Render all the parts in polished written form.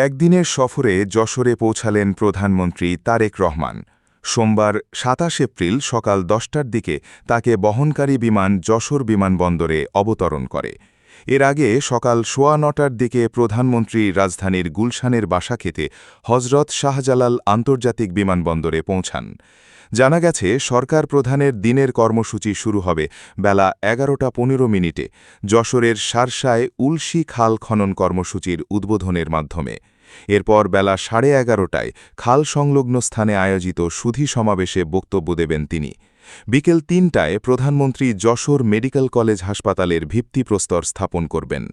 একদিনের সফরে যশোরে পৌঁছালেন প্রধানমন্ত্রী তারেক রহমান। সোমবার ২৭ এপ্রিল সকাল ১০টার দিকে তাকে বহনকারী বিমান যশোর বিমানবন্দরে অবতরণ করে। এর আগে সকাল ৯:১৫টার দিকে প্রধানমন্ত্রী রাজধানীর গুলশানের বাসা খেতে হজরত শাহজালাল আন্তর্জাতিক বিমানবন্দরে পৌঁছান। জানা গেছে, সরকার প্রধানের দিনের কর্মসূচি শুরু হবে বেলা ১১টা ১৫ মিনিটে যশোরের শার্শায় উলশি খাল খনন কর্মসূচির উদ্বোধনের মাধ্যমে। এরপর বেলা ১১:৩০টায় খাল সংলগ্ন স্থানে আয়োজিত সুধী সমাবেশে বক্তব্য দেবেন তিনি। বিকেল ৩টায় প্রধানমন্ত্রী যশোর মেডিকেল কলেজ হাসপাতালের ভিত্তিপ্রস্তর স্থাপন করবেন।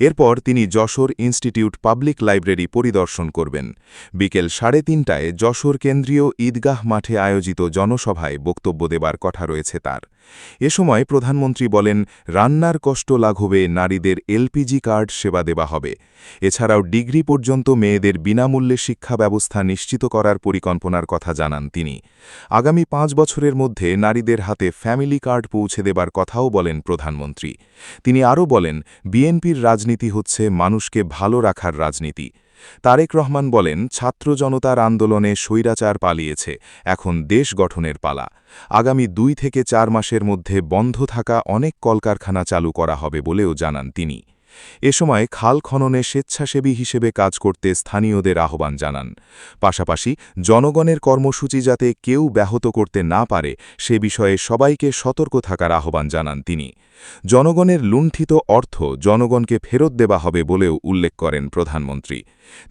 এরপর তিনি যশোর ইনস্টিটিউট পাবলিক লাইব্রেরি পরিদর্শন করবেন। বিকেল ৩:৩০টায় যশোর কেন্দ্রীয় ঈদগাহ মাঠে আয়োজিত জনসভায় বক্তব্য দেবার কথা রয়েছে তার। এ সময় প্রধানমন্ত্রী বলেন, রান্নার কষ্ট লাঘবে নারীদের এলপিজি কার্ড সেবা দেওয়া হবে। এছাড়াও ডিগ্রি পর্যন্ত মেয়েদের বিনামূল্যে শিক্ষা ব্যবস্থা নিশ্চিত করার পরিকল্পনার কথা জানান তিনি। আগামী ৫ বছরের মধ্যে নারীদের হাতে ফ্যামিলি কার্ড পৌঁছে দেবার কথাও বলেন প্রধানমন্ত্রী। তিনি আরও বলেন, বিএনপির রাজনীতি হচ্ছে মানুষকে ভালো রাখার রাজনীতি। তারেক রহমান বলেন, ছাত্র জনতার আন্দোলনে স্বৈরাচার পালিয়েছে, এখন দেশ গঠনের পালা। আগামী ২ থেকে ৪ মাসের মধ্যে বন্ধ থাকা অনেক কলকারখানা চালু করা হবে বলেও জানান তিনি। এ সময় খাল খননে স্বেচ্ছাসেবী হিসেবে কাজ করতে স্থানীয়দের আহ্বান জানান। পাশাপাশি জনগণের কর্মসূচি যাতে কেউ ব্যাহত করতে না পারে সে বিষয়ে সবাইকে সতর্ক থাকার আহ্বান জানান তিনি। জনগণের লুণ্ঠিত অর্থ জনগণকে ফেরত দেওয়া হবে বলেও উল্লেখ করেন প্রধানমন্ত্রী।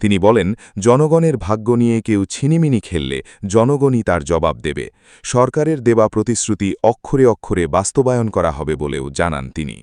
তিনি বলেন, জনগণের ভাগ্য নিয়ে কেউ ছিনিমিনি খেললে জনগণই তার জবাব দেবে। সরকারের দেওয়া প্রতিশ্রুতি অক্ষরে অক্ষরে বাস্তবায়ন করা হবে বলেও জানান তিনি।